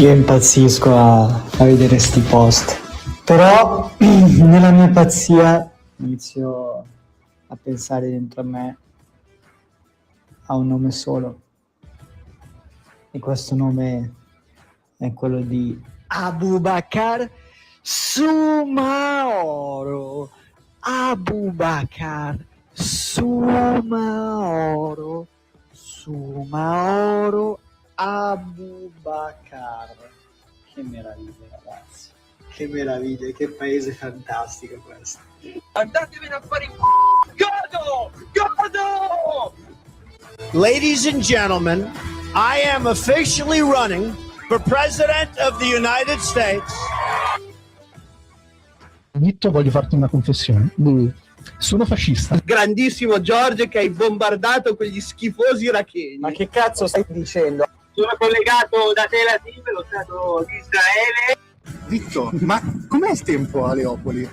Io impazzisco a vedere sti post, però nella mia pazzia inizio a pensare dentro a me a un nome solo, e questo nome è quello di Abubakar Sumaoro. Abubakar Sumaoro. Sumaoro Abubakar. Che meraviglia, ragazzi, che meraviglia, che paese fantastico questo. Andatevene a fare in Godo! Godo! Ladies and gentlemen, I am officially running for President of the United States. Vitto, voglio farti una confessione. Sono fascista. Grandissimo Giorgio che hai bombardato quegli schifosi iracheni. Ma che cazzo stai dicendo? Sono collegato da Tel Aviv, lo Stato di Israele. Vitto, ma com'è il tempo a Leopoli?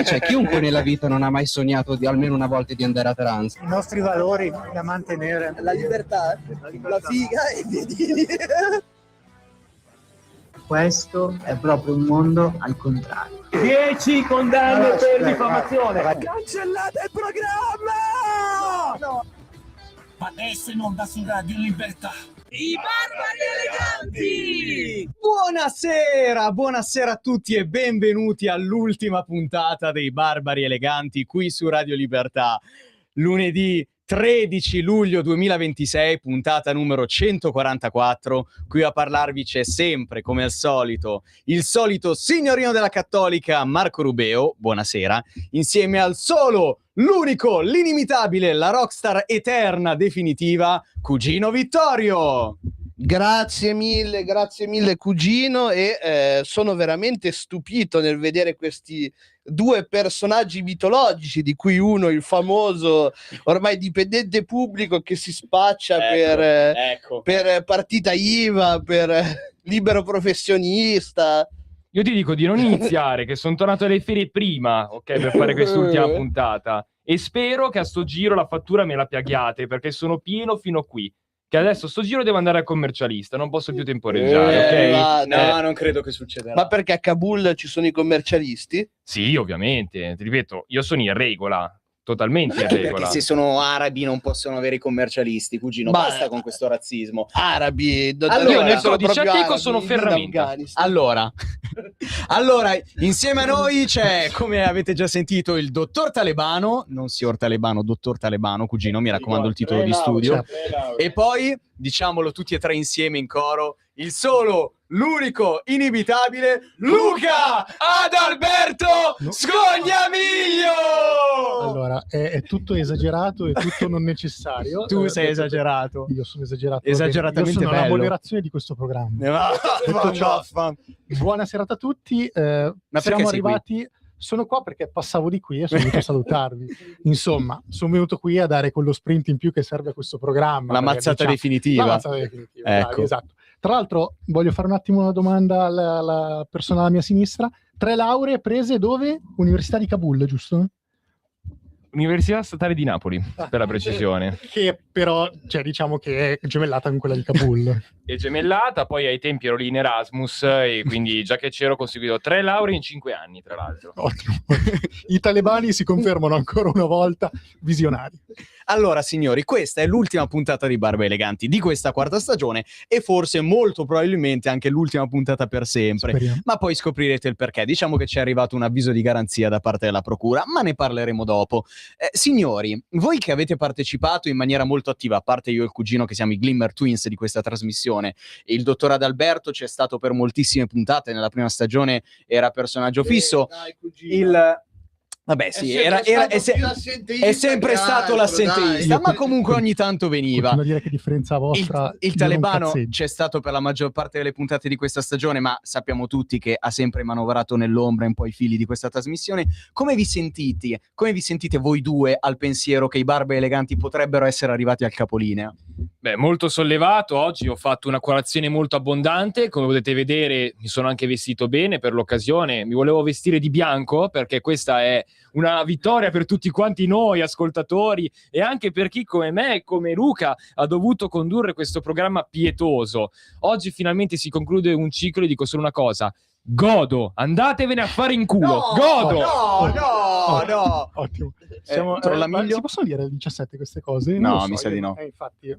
C'è chiunque nella vita non ha mai sognato di almeno una volta di andare a trans. I nostri valori da mantenere. La libertà, la figa e i piedini. Questo è proprio un mondo al contrario. 10 condanne per diffamazione. Cancellate il programma! No. Adesso in onda su Radio Libertà. I barbari eleganti! Buonasera a tutti e benvenuti all'ultima puntata dei Barbari Eleganti qui su Radio Libertà. Lunedì 13 luglio 2026, puntata numero 144. Qui a parlarvi c'è sempre, come al solito, il solito signorino della Cattolica Marco Rubeo, buonasera, insieme al solo, l'unico, l'inimitabile, la rockstar eterna definitiva, Cugino Vittorio. Grazie mille cugino, e sono veramente stupito nel vedere questi due personaggi mitologici, di cui uno il famoso ormai dipendente pubblico che si spaccia per partita IVA, per libero professionista. Io ti dico di non iniziare, che sono tornato alle ferie prima, ok, per fare quest'ultima puntata, e spero che a sto giro la fattura me la paghiate, perché sono pieno fino a qui. Che adesso sto giro devo andare al commercialista, non posso più temporeggiare, ok? No, non credo che succederà. Ma perché a Kabul ci sono i commercialisti? Sì, ovviamente, ti ripeto, io sono in regola, totalmente in regola. Perché se sono arabi non possono avere i commercialisti, Cugino, basta con questo razzismo. Arabi, Allora, nel codice Ateco sono ferramenta. Allora, insieme a noi c'è, come avete già sentito, il dottor Talebano, non signor Talebano, dottor Talebano, Cugino, mi raccomando il titolo di studio. E poi, diciamolo tutti e tre insieme in coro, il solo, l'unico, inimitabile, Luca Adalberto Scognamiglio! Allora, è tutto esagerato, è tutto non necessario. Tu sei esagerato. Io sono esagerato. Esageratamente io sono bello. la moderazione di questo programma. Detto ciò, buona serata a tutti. Ma siamo perché sei qui? arrivati... Sono qua perché passavo di qui e sono venuto a salutarvi. Insomma, sono venuto qui a dare quello sprint in più che serve a questo programma. La mazzata definitiva. La mazzata definitiva, Ecco. bravi, esatto. Tra l'altro, voglio fare un attimo una domanda alla persona alla mia sinistra. 3 lauree prese dove? Università di Kabul, giusto? Università Statale di Napoli, per la precisione. Che però, cioè, diciamo che è gemellata con quella di Kabul. È gemellata, poi ai tempi ero lì in Erasmus, e quindi già che c'ero ho conseguito 3 lauree in 5 anni, tra l'altro. Ottimo. I talebani si confermano ancora una volta visionari. Allora, signori, questa è l'ultima puntata di Barbe Eleganti di questa quarta stagione e forse molto probabilmente anche l'ultima puntata per sempre. Speriamo. Ma poi scoprirete il perché. Diciamo che ci è arrivato un avviso di garanzia da parte della procura, ma ne parleremo dopo. Signori, voi che avete partecipato in maniera molto attiva, a parte io e il Cugino che siamo i Glimmer Twins di questa trasmissione, e il dottor Adalberto c'è stato per moltissime puntate, nella prima stagione era personaggio fisso. Dai, cugino. Vabbè, sì, è sempre stato l'assenteista, ma comunque ogni tanto veniva. Continuo a dire che differenza vostra. Il Talebano c'è stato per la maggior parte delle puntate di questa stagione, ma sappiamo tutti che ha sempre manovrato nell'ombra un po' i fili di questa trasmissione. Come vi sentite voi due al pensiero che i Barbe Eleganti potrebbero essere arrivati al capolinea? Beh, molto sollevato. Oggi ho fatto una colazione molto abbondante. Come potete vedere, mi sono anche vestito bene per l'occasione. Mi volevo vestire di bianco perché questa è una vittoria per tutti quanti noi ascoltatori e anche per chi come me e come Luca ha dovuto condurre questo programma pietoso. Oggi finalmente si conclude un ciclo e dico solo una cosa: godo, andatevene a fare in culo. Godo! No. Ottimo. Trollamiglio? Ma si possono dire alle 17 queste cose? No, Non lo so, mi sa di no. Infatti,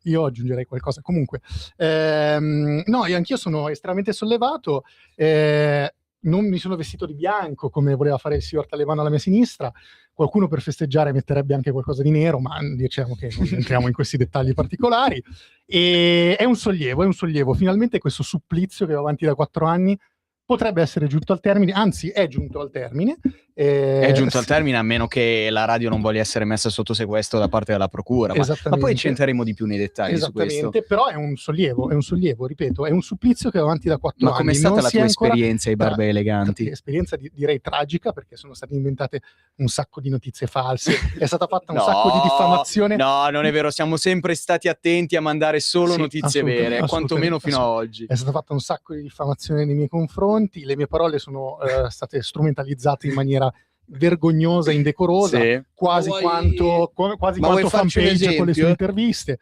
io aggiungerei qualcosa. Comunque, no, io anch'io sono estremamente sollevato. Non mi sono vestito di bianco come voleva fare il signor Talebano alla mia sinistra. Qualcuno per festeggiare metterebbe anche qualcosa di nero, ma diciamo che non entriamo in questi dettagli particolari. E è un sollievo. Finalmente questo supplizio che va avanti da 4 anni potrebbe essere giunto al termine, anzi è giunto al termine. È giunto al sì. termine, a meno che la radio non voglia essere messa sotto sequestro da parte della procura, ma poi ci entreremo di più nei dettagli su questo. Esattamente, però è un sollievo, ripeto, è un supplizio che va avanti da 4 anni. Ma com'è stata Non la si è tua ancora- esperienza ai Barbe Eleganti? Esperienza direi tragica, perché sono state inventate un sacco di notizie false, è stata fatta un No, sacco di diffamazione. No, non è vero, siamo sempre stati attenti a mandare solo Sì, notizie vere, quantomeno fino a oggi. È stata fatta un sacco di diffamazione nei miei confronti, le mie parole sono state strumentalizzate in maniera vergognosa, indecorosa, Sì. quasi Ma vuoi- quanto ma vuoi fanpage farci un con le sue esempio? interviste.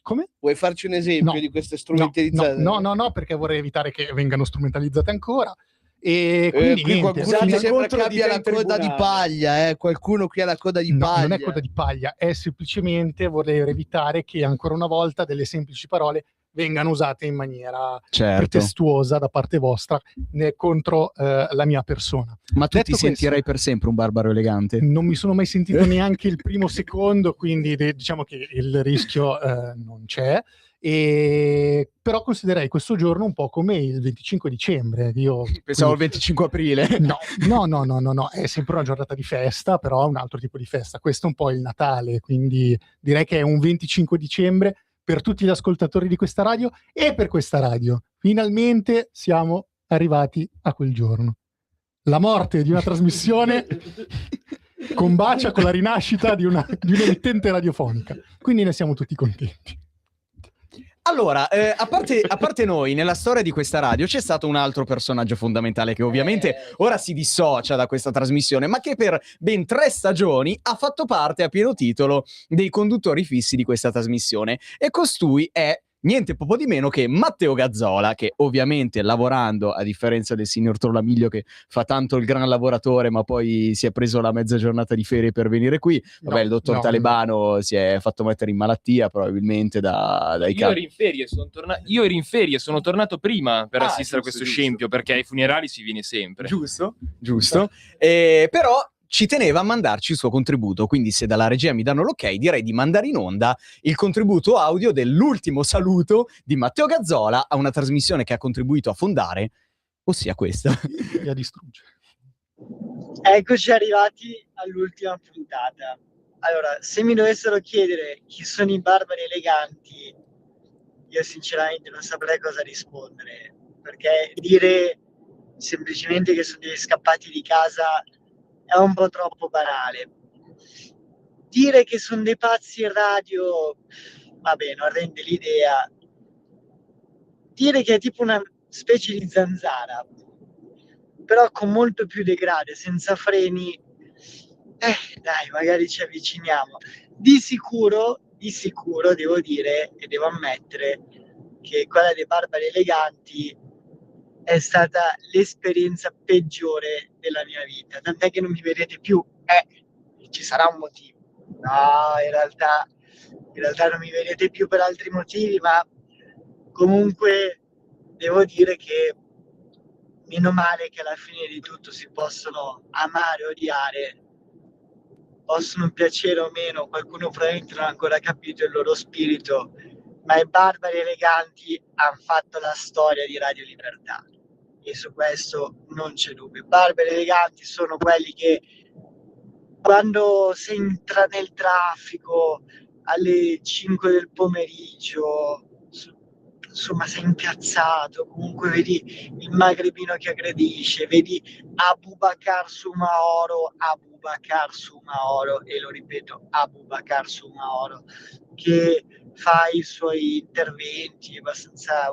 Come? Vuoi farci un esempio No, di queste strumentalizzate? No, perché vorrei evitare che vengano strumentalizzate ancora. E quindi Qui niente, qualcuno mi fino- sembra che contro di abbia te la in coda di tribunale. paglia, qualcuno qui ha la coda di No, paglia. non è coda di paglia, è semplicemente voler evitare che ancora una volta delle semplici parole vengano usate in maniera Certo. pretestuosa da parte vostra contro la mia persona. Ma tu Detto ti sentirai per sempre un barbaro elegante? Non mi sono mai sentito neanche il primo secondo, quindi diciamo che il rischio non c'è. Però considererei questo giorno un po' come il 25 dicembre. Pensavo il 25 aprile. No, è sempre una giornata di festa, però è un altro tipo di festa. Questo è un po' il Natale, quindi direi che è un 25 dicembre per tutti gli ascoltatori di questa radio e per questa radio. Finalmente siamo arrivati a quel giorno. La morte di una trasmissione combacia con la rinascita di un'emittente radiofonica. Quindi ne siamo tutti contenti. Allora, a parte noi, nella storia di questa radio c'è stato un altro personaggio fondamentale che ovviamente ora si dissocia da questa trasmissione, ma che per ben 3 stagioni ha fatto parte a pieno titolo dei conduttori fissi di questa trasmissione. E costui è niente poco di meno che Matteo Gazzola, che ovviamente lavorando, a differenza del signor Trollamiglio che fa tanto il gran lavoratore ma poi si è preso la mezza giornata di ferie per venire qui, vabbè, il dottor Talebano si è fatto mettere in malattia probabilmente dai Io ero in ferie, sono tornato prima per assistere a questo giusto. scempio, perché ai funerali si viene sempre. Giusto. Però ci teneva a mandarci il suo contributo, quindi se dalla regia mi danno l'ok, direi di mandare in onda il contributo audio dell'ultimo saluto di Matteo Gazzola a una trasmissione che ha contribuito a fondare, ossia questa. E a distruggere. Eccoci arrivati all'ultima puntata. Allora, se mi dovessero chiedere chi sono i Barbari Eleganti, io sinceramente non saprei cosa rispondere, perché dire semplicemente che sono degli scappati di casa è un po' troppo banale. Dire che sono dei pazzi in radio, vabbè, non rende l'idea. Dire che è tipo una specie di zanzara, però con molto più degrade, senza freni, dai, magari ci avviciniamo. Di sicuro devo dire e devo ammettere che quella dei Barbari Eleganti è stata l'esperienza peggiore della mia vita, tant'è che non mi vedete più. Ci sarà un motivo. No, in realtà non mi vedete più per altri motivi, ma comunque devo dire che meno male che alla fine di tutto si possono amare o odiare, possono piacere o meno, qualcuno probabilmente non ha ancora capito il loro spirito, ma i Barbari Eleganti hanno fatto la storia di Radio Libertà e su questo non c'è dubbio. I Barbari Eleganti sono quelli che quando si entra nel traffico alle 5 del pomeriggio, insomma sei impiazzato, comunque vedi il magrebino che aggredisce, vedi Abubakar Sumaoro, e lo ripeto, Abubakar Sumaoro, che fa i suoi interventi abbastanza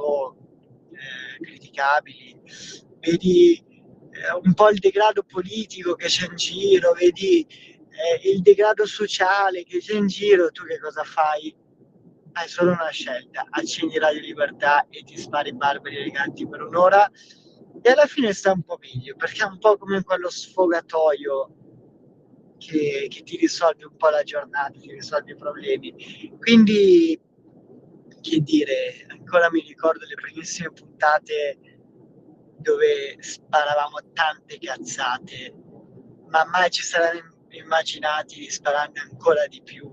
criticabili, vedi un po' il degrado politico che c'è in giro, vedi il degrado sociale che c'è in giro, tu che cosa fai? Hai solo una scelta: accendi Radio Libertà e ti spari Barbari Eleganti per un'ora, e alla fine sta un po' meglio, perché è un po' come quello sfogatoio che ti risolve un po' la giornata, ti risolve i problemi. Quindi, che dire, ancora mi ricordo le primissime puntate dove sparavamo tante cazzate, ma mai ci saremmo immaginati di spararne ancora di più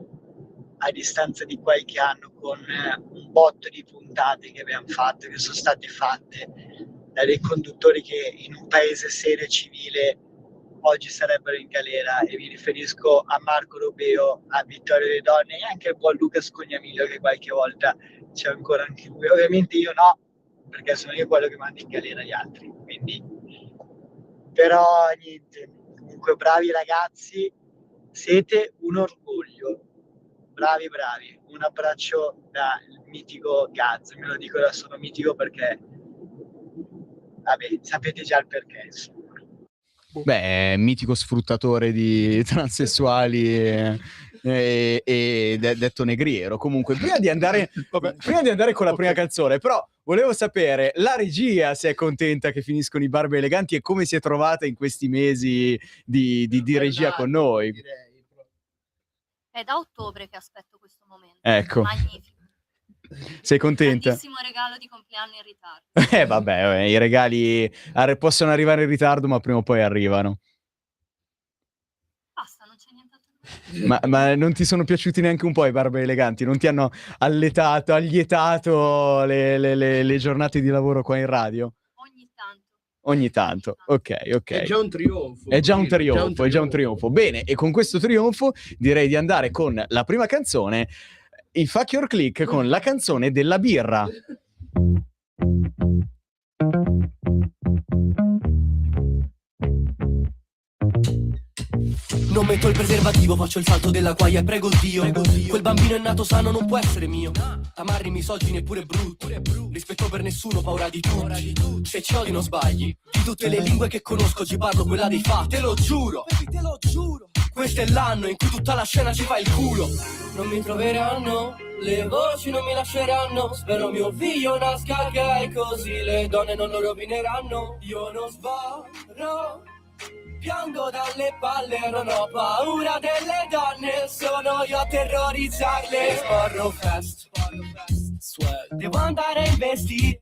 a distanza di qualche anno, con un botto di puntate che abbiamo fatto, che sono state fatte da dei conduttori che in un paese serio e civile oggi sarebbero in galera, e mi riferisco a Marco Robeo, a Vittorio Le Donne e anche al buon Luca Scognamiglio, che qualche volta c'è ancora anche lui. Ovviamente io no, perché sono io quello che manda in galera gli altri, quindi. Però niente, comunque bravi ragazzi, siete un orgoglio, bravi bravi. Un abbraccio dal mitico Gaz, me lo dico da solo mitico perché, vabbè, sapete già il perché, insomma. Beh, mitico sfruttatore di transessuali e detto negriero. Comunque, prima di andare con la prima canzone, però volevo sapere, la regia se è contenta che finiscono i Barbe Eleganti e come si è trovata in questi mesi di regia con noi. È da ottobre che aspetto questo momento. Ecco. Magnifico. Sei contenta? Grandissimo regalo di compleanno in ritardo. Vabbè, i regali possono arrivare in ritardo, ma prima o poi arrivano. Basta, non c'è nient'altro. Ma non ti sono piaciuti neanche un po' i Barbe Eleganti? Non ti hanno allietato le giornate di lavoro qua in radio? Ogni tanto, ok. È già un trionfo. È già un trionfo. Bene, e con questo trionfo direi di andare con la prima canzone, i Fuck Your Click, con la canzone della birra. Non metto il preservativo, faccio il salto della guaia e prego Dio. Quel bambino è nato sano, non può essere mio. Tamarri, misogini e pure brutti. Rispetto per nessuno, paura di tutti. Se ci odi non sbagli. Di tutte le lingue che conosco ci parlo quella dei fatti. Te lo giuro. Questo è l'anno in cui tutta la scena ci fa il culo. Non mi troveranno, le voci non mi lasceranno. Spero mio figlio nasca gay, così le donne non lo rovineranno. Io non sbarro, piango dalle palle, non ho paura delle donne, sono io a terrorizzarle. Sbarro fest, devo andare in vestito.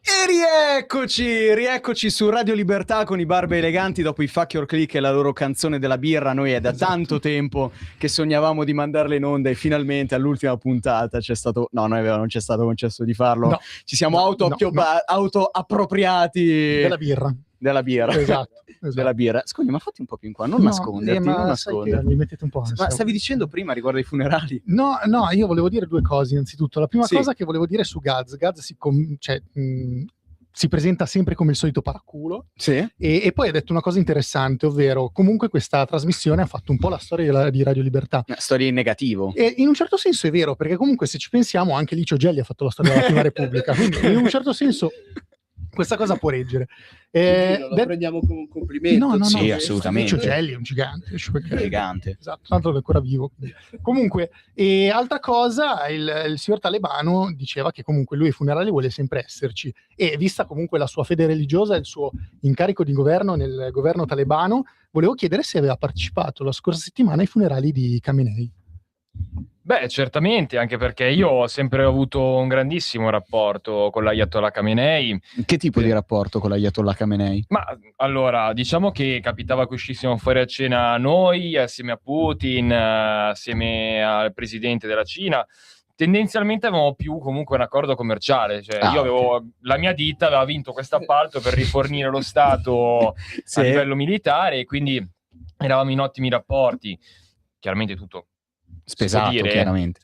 E rieccoci su Radio Libertà con i Barbe Eleganti dopo i Fuck Your Click e la loro canzone della birra. Noi è da tanto tempo che sognavamo di mandarle in onda e finalmente all'ultima puntata c'è stato... No, non ci è stato concesso di farlo. No. Ci siamo auto-appropriati della birra. Esatto. Della birra. Scusi, ma fatti un po' più in qua, non nasconderti, non nasconderti. Mi mettete un po' ansia. Ma stavi dicendo prima riguardo ai funerali? No, io volevo dire due cose. Innanzitutto, la prima cosa che volevo dire su Gaz si presenta sempre come il solito paraculo. Sì. E poi ha detto una cosa interessante, ovvero comunque questa trasmissione ha fatto un po' la storia di Radio Libertà. Storia in negativo. E in un certo senso è vero, perché comunque se ci pensiamo anche Licio Gelli ha fatto la storia della Prima Repubblica, quindi in un certo senso questa cosa può reggere. Lo prendiamo come un complimento. No, sì, assolutamente. Licio Gelli è un gigante. Gigante. Esatto, tanto è ancora vivo. Comunque, e altra cosa, il signor Talebano diceva che comunque lui ai funerali vuole sempre esserci, e vista comunque la sua fede religiosa e il suo incarico di governo nel governo talebano, volevo chiedere se aveva partecipato la scorsa settimana ai funerali di Khamenei. Beh, certamente, anche perché io ho sempre avuto un grandissimo rapporto con l'Ayatollah Khamenei. Che tipo di rapporto con l'Ayatollah Khamenei? Ma allora, diciamo che capitava che uscissimo fuori a cena noi, assieme a Putin, assieme al presidente della Cina. Tendenzialmente avevamo più comunque un accordo commerciale, cioè io avevo la mia ditta aveva vinto questo appalto per rifornire lo Stato a livello militare, e quindi eravamo in ottimi rapporti. Chiaramente tutto spesato, chiaramente.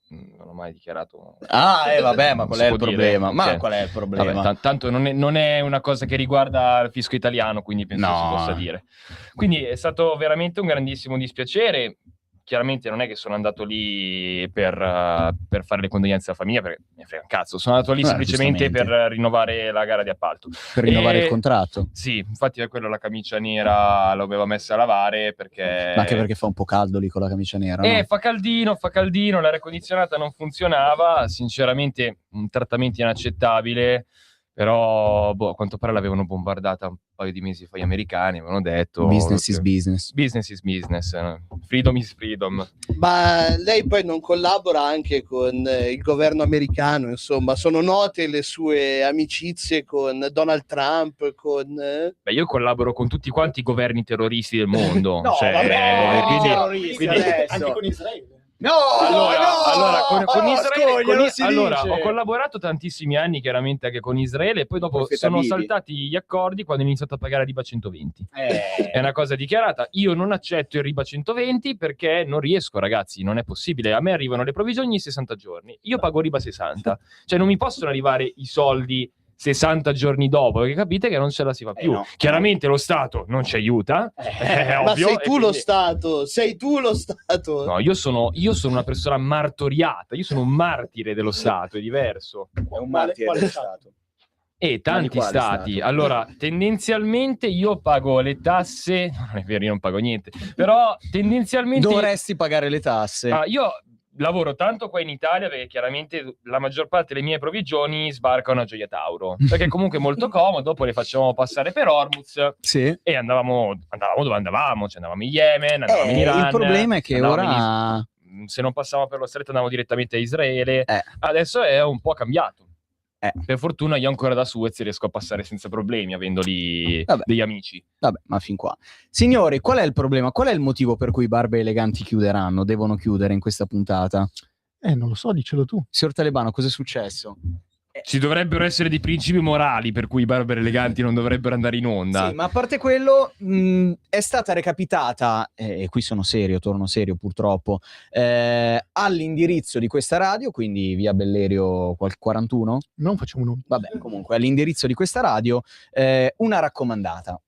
Non ho mai dichiarato. Vabbè, ma qual è il problema? Dire. Qual è il problema? Vabbè, tanto non è una cosa che riguarda il fisco italiano, quindi penso si possa dire. Quindi è stato veramente un grandissimo dispiacere. Chiaramente non è che sono andato lì per fare le condoglianze alla famiglia, perché mi frega un cazzo. Sono andato lì semplicemente per rinnovare la gara di appalto. Per rinnovare il contratto? Sì, infatti per quello la camicia nera l'avevo messa a lavare, perché... Ma anche perché fa un po' caldo lì con la camicia nera, no? Fa caldino, l'aria condizionata non funzionava, sinceramente un trattamento inaccettabile. Però, a quanto pare l'avevano bombardata un paio di mesi fa gli americani, avevano detto... Business is business. Business is business. Freedom is freedom. Ma lei poi non collabora anche con il governo americano, insomma, sono note le sue amicizie con Donald Trump, con... Beh, io collaboro con tutti quanti i governi terroristi del mondo. No, vabbè, quindi Anche con Israele. No, allora con Israele scoglia, ho collaborato tantissimi anni chiaramente anche con Israele, e poi dopo sono saltati gli accordi quando ho iniziato a pagare riba 120. È una cosa dichiarata. Io non accetto il riba 120 perché non riesco, ragazzi, non è possibile. A me arrivano le provvigioni ogni 60 giorni, io pago riba 60, cioè non mi possono arrivare i soldi 60 giorni dopo, perché capite che non ce la si fa più. No. Chiaramente lo Stato non ci aiuta, è Ma ovvio, sei tu quindi... lo Stato. No, io sono una persona martoriata, io sono un martire dello Stato, è diverso. È un martire dello Stato. E tanti stati. Stato? Allora, tendenzialmente io pago le tasse, non è vero, io non pago niente, però tendenzialmente... Dovresti pagare le tasse. Io lavoro tanto qua in Italia perché chiaramente la maggior parte delle mie provvigioni sbarcano a Gioia Tauro, perché comunque è molto comodo, dopo le facciamo passare per Hormuz e andavamo dove andavamo, cioè andavamo in Yemen, andavamo in Iran. Il problema è che ora... se non passavamo per lo stretto andavamo direttamente a Israele. Adesso è un po' cambiato. Per fortuna io ancora da Suez riesco a passare senza problemi, avendo lì degli amici. Vabbè, ma fin qua. Signori, qual è il problema? Qual è il motivo per cui i Barbe Eleganti chiuderanno? Devono chiudere in questa puntata? Non lo so, dicelo tu. Signor Talebano, cosa è successo? Ci dovrebbero essere dei principi morali per cui i Barbari Eleganti non dovrebbero andare in onda. Sì, ma a parte quello, è stata recapitata, e qui sono serio, torno serio purtroppo, all'indirizzo di questa radio, quindi via Bellerio 41? Non facciamo nulla. Vabbè, comunque, all'indirizzo di questa radio, una raccomandata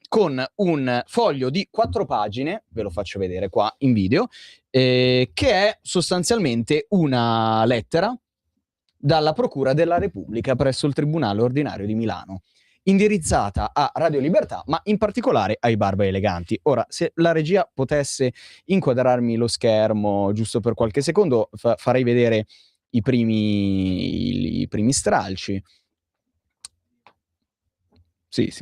con un foglio di 4 pagine, ve lo faccio vedere qua in video, che è sostanzialmente una lettera dalla Procura della Repubblica presso il Tribunale Ordinario di Milano, indirizzata a Radio Libertà, ma in particolare ai Barbe Eleganti. Ora, se la regia potesse inquadrarmi lo schermo giusto per qualche secondo, farei vedere i primi stralci. Sì.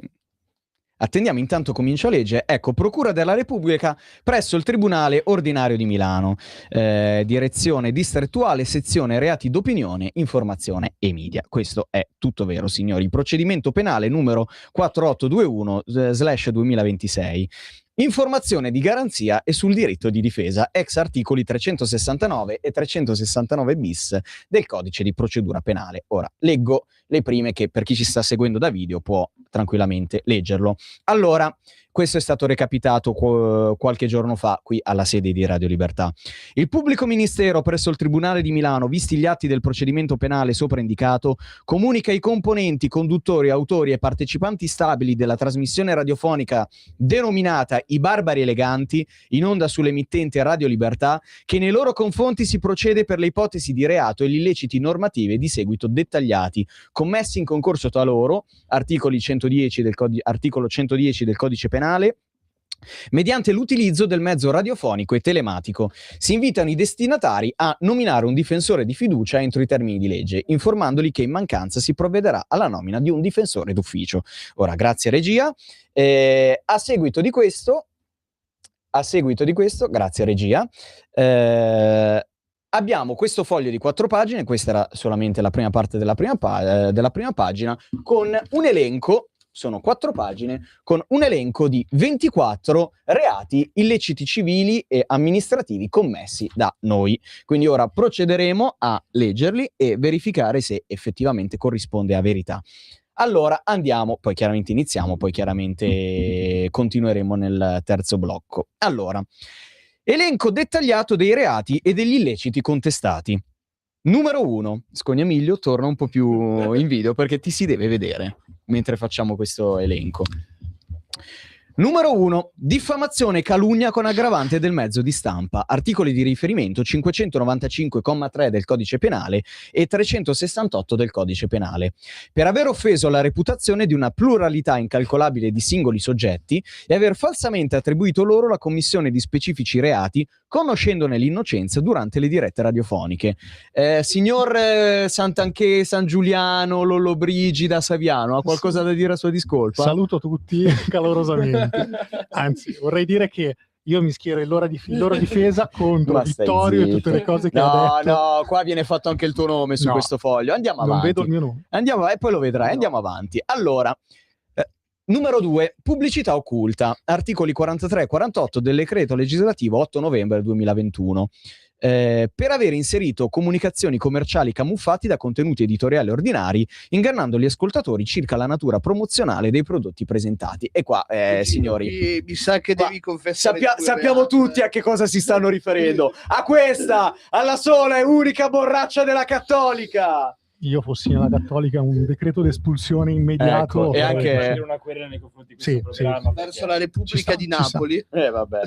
Attendiamo, intanto comincia legge. Ecco, Procura della Repubblica presso il Tribunale Ordinario di Milano, direzione distrettuale, sezione reati d'opinione, informazione e media. Questo è tutto vero, signori. Procedimento penale numero 4821/2026. Informazione di garanzia e sul diritto di difesa, ex articoli 369 e 369 bis del codice di procedura penale. Ora, leggo le prime che per chi ci sta seguendo da video può tranquillamente leggerlo. Allora, questo è stato recapitato qualche giorno fa qui alla sede di Radio Libertà. Il pubblico ministero presso il Tribunale di Milano, visti gli atti del procedimento penale sopra indicato, comunica ai componenti, conduttori, autori e partecipanti stabili della trasmissione radiofonica denominata I Barbari Eleganti, in onda sull'emittente Radio Libertà, che nei loro confronti si procede per le ipotesi di reato e gli illeciti normativi di seguito dettagliati, commessi in concorso tra loro, articolo 110 del codice penale, mediante l'utilizzo del mezzo radiofonico e telematico. Si invitano i destinatari a nominare un difensore di fiducia entro i termini di legge, informandoli che in mancanza si provvederà alla nomina di un difensore d'ufficio. Ora, grazie regia. A seguito di questo, grazie regia, abbiamo questo foglio di 4 pagine, questa era solamente la prima parte della prima pagina, con un elenco. Sono 4 pagine con un elenco di 24 reati illeciti civili e amministrativi commessi da noi. Quindi ora procederemo a leggerli e verificare se effettivamente corrisponde a verità. Allora andiamo, poi chiaramente iniziamo, poi chiaramente continueremo nel terzo blocco. Allora, elenco dettagliato dei reati e degli illeciti contestati. Numero 1, Scognamiglio torna un po' più in video perché ti si deve vedere mentre facciamo questo elenco. Numero 1, diffamazione e calunnia con aggravante del mezzo di stampa, articoli di riferimento 595,3 del codice penale e 368 del codice penale, per aver offeso la reputazione di una pluralità incalcolabile di singoli soggetti e aver falsamente attribuito loro la commissione di specifici reati, conoscendone l'innocenza durante le dirette radiofoniche. Signor Sant'Anché, San Giuliano, Lollobrigida, Saviano, ha qualcosa da dire a sua discolpa? Saluto tutti calorosamente. Anzi, vorrei dire che io mi schiero in loro difesa contro Vittorio e tutte le cose che ha detto. No, qua viene fatto anche il tuo nome su questo foglio. Andiamo avanti. Non vedo il mio nome. E poi lo vedrai. Andiamo avanti. Allora, numero 2, pubblicità occulta, articoli 43 e 48 del decreto legislativo 8 novembre 2021. Per aver inserito comunicazioni commerciali camuffati da contenuti editoriali ordinari, ingannando gli ascoltatori circa la natura promozionale dei prodotti presentati. E qua, signori, mi sa che devi confessare. Sappiamo tutti a che cosa si stanno riferendo. A questa, alla sola e unica borraccia della Cattolica. Io fossi nella Cattolica, un decreto d'espulsione immediato. Ecco, e anche una querela nei confronti di questo sì, programma verso la Repubblica di Napoli. Vabbè.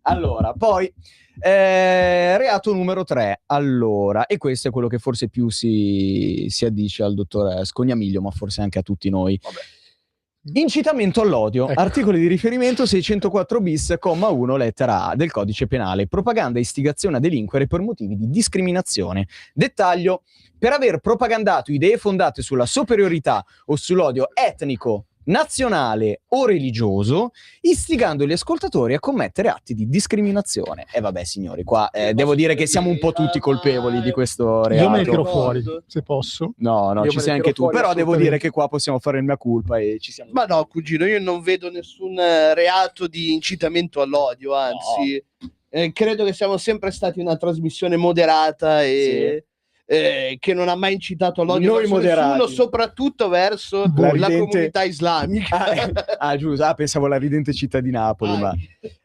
Allora, poi reato numero 3. Allora, e questo è quello che forse più si addice al dottor Scognamiglio, ma forse anche a tutti noi. Vabbè. Incitamento all'odio, ecco. Articoli di riferimento 604 bis, comma 1, lettera A del codice penale, propaganda e istigazione a delinquere per motivi di discriminazione. Dettaglio: per aver propagandato idee fondate sulla superiorità o sull'odio etnico, nazionale o religioso, istigando gli ascoltatori a commettere atti di discriminazione. E vabbè, signori, qua devo dire che siamo un po' tutti colpevoli di questo reato. Io me ne tiro fuori, se posso. No, Io ci sei anche tu, però devo dire che qua possiamo fare il mea culpa e ci siamo. Ma no, cugino, io non vedo nessun reato di incitamento all'odio, anzi, credo che siamo sempre stati una trasmissione moderata e... che non ha mai incitato all'odio verso nessuno, soprattutto verso la comunità islamica. Giusto, pensavo la ridente città di Napoli. Ma...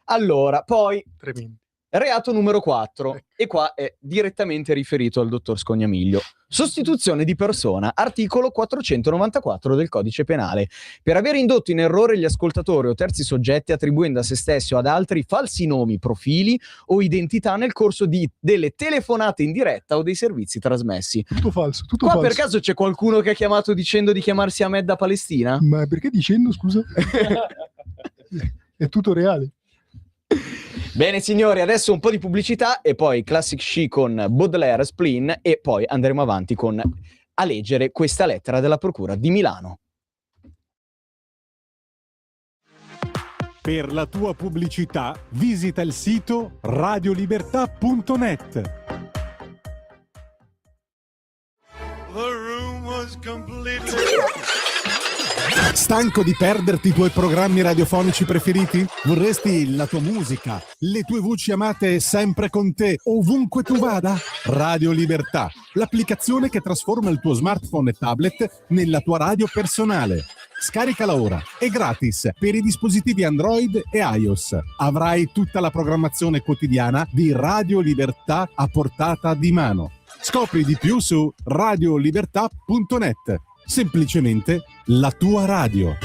Allora, poi Tremendo. Reato numero 4, e qua è direttamente riferito al dottor Scognamiglio. Sostituzione di persona, articolo 494 del codice penale. Per aver indotto in errore gli ascoltatori o terzi soggetti attribuendo a se stessi o ad altri falsi nomi, profili o identità nel corso delle telefonate in diretta o dei servizi trasmessi. Tutto falso, tutto qua falso. Per caso c'è qualcuno che ha chiamato dicendo di chiamarsi Ahmed da Palestina? Ma perché dicendo, scusa? È tutto reale. Bene signori, adesso un po' di pubblicità e poi Classic Sci con Baudelaire, Spleen, e poi andremo avanti a leggere questa lettera della Procura di Milano. Per la tua pubblicità visita il sito radiolibertà.net. Stanco di perderti i tuoi programmi radiofonici preferiti? Vorresti la tua musica, le tue voci amate sempre con te, ovunque tu vada? Radio Libertà, l'applicazione che trasforma il tuo smartphone e tablet nella tua radio personale. Scaricala ora, è gratis per i dispositivi Android e iOS. Avrai tutta la programmazione quotidiana di Radio Libertà a portata di mano. Scopri di più su radiolibertà.net. Semplicemente la tua radio.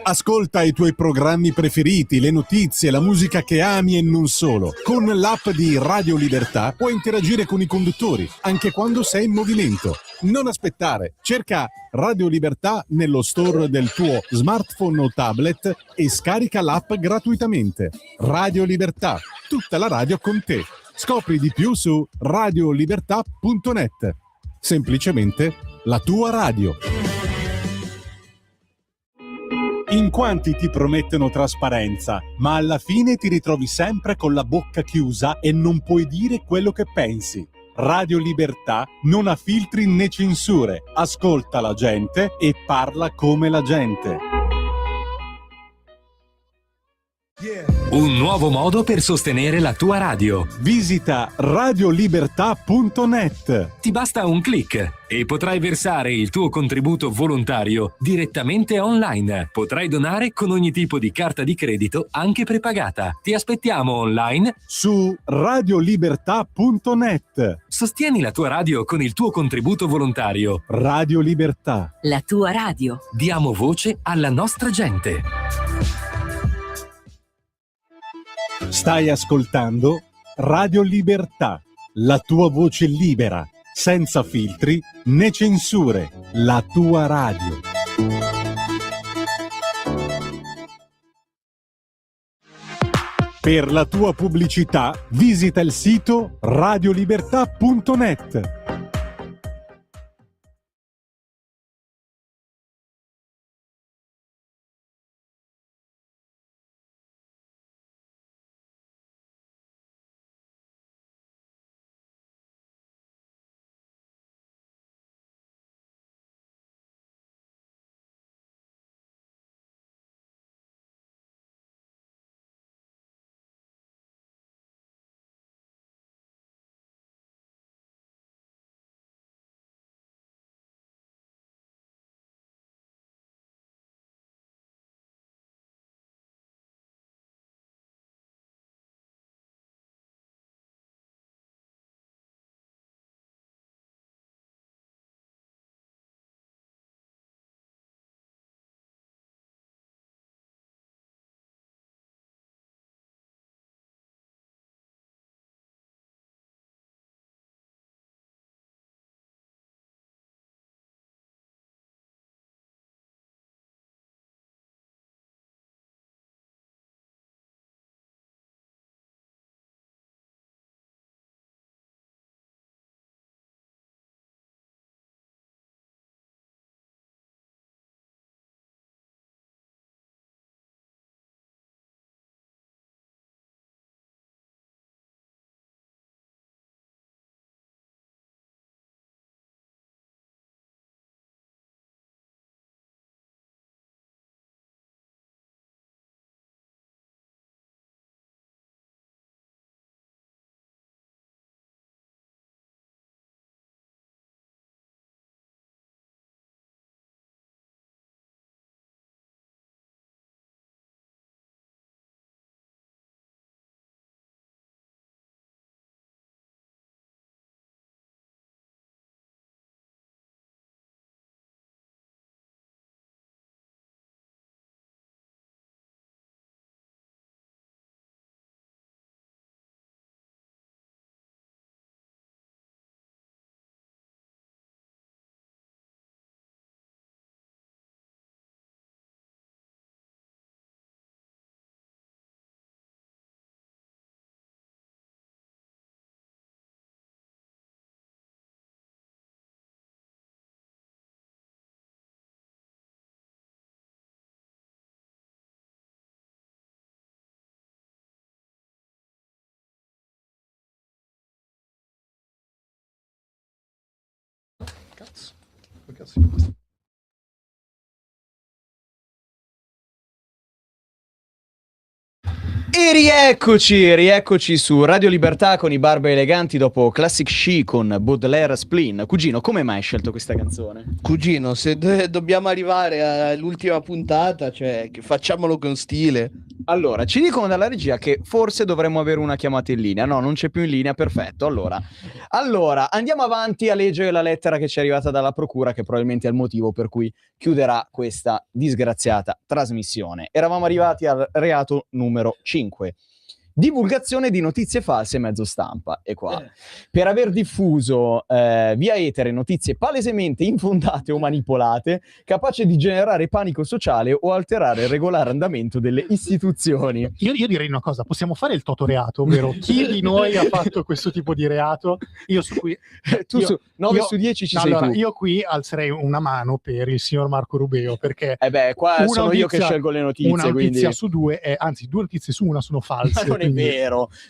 Ascolta i tuoi programmi preferiti, le notizie, la musica che ami e non solo. Con l'app di Radio Libertà puoi interagire con i conduttori, anche quando sei in movimento. Non aspettare, cerca Radio Libertà nello store del tuo smartphone o tablet e scarica l'app gratuitamente. Radio Libertà, tutta la radio con te. Scopri di più su radiolibertà.net. Semplicemente la tua radio. In quanti ti promettono trasparenza, ma alla fine ti ritrovi sempre con la bocca chiusa e non puoi dire quello che pensi. Radio Libertà non ha filtri né censure, ascolta la gente e parla come la gente. Un nuovo modo per sostenere la tua radio. Visita radiolibertà.net. Ti basta un click e potrai versare il tuo contributo volontario direttamente online. Potrai donare con ogni tipo di carta di credito, anche prepagata. Ti aspettiamo online su radiolibertà.net. Sostieni la tua radio con il tuo contributo volontario. Radio Libertà. La tua radio. Diamo voce alla nostra gente. Stai ascoltando Radio Libertà, la tua voce libera, senza filtri né censure, la tua radio. Per la tua pubblicità visita il sito radiolibertà.net. E rieccoci su Radio Libertà con i Barbari Eleganti dopo Classic She con Baudelaire Spleen. Cugino, come mai hai scelto questa canzone? Cugino, se dobbiamo arrivare all'ultima puntata, cioè, che facciamolo con stile. Allora, ci dicono dalla regia che forse dovremmo avere una chiamata in linea. No, non c'è più in linea, perfetto. Allora, andiamo avanti a leggere la lettera che ci è arrivata dalla procura, che probabilmente è il motivo per cui chiuderà questa disgraziata trasmissione. Eravamo arrivati al reato numero 5. Divulgazione di notizie false mezzo stampa. E qua. Per aver diffuso via etere notizie palesemente infondate o manipolate, capace di generare panico sociale o alterare il regolare andamento delle istituzioni. Io direi una cosa, possiamo fare il totoreato, ovvero chi di noi ha fatto questo tipo di reato? Io su cui... Tu su 9 su 10 ci sei tu. Io qui alzerei una mano per il signor Marco Rubeo, perché... qua sono io che scelgo le notizie. Una notizia quindi... su due, anzi 2 notizie su una sono false. Ma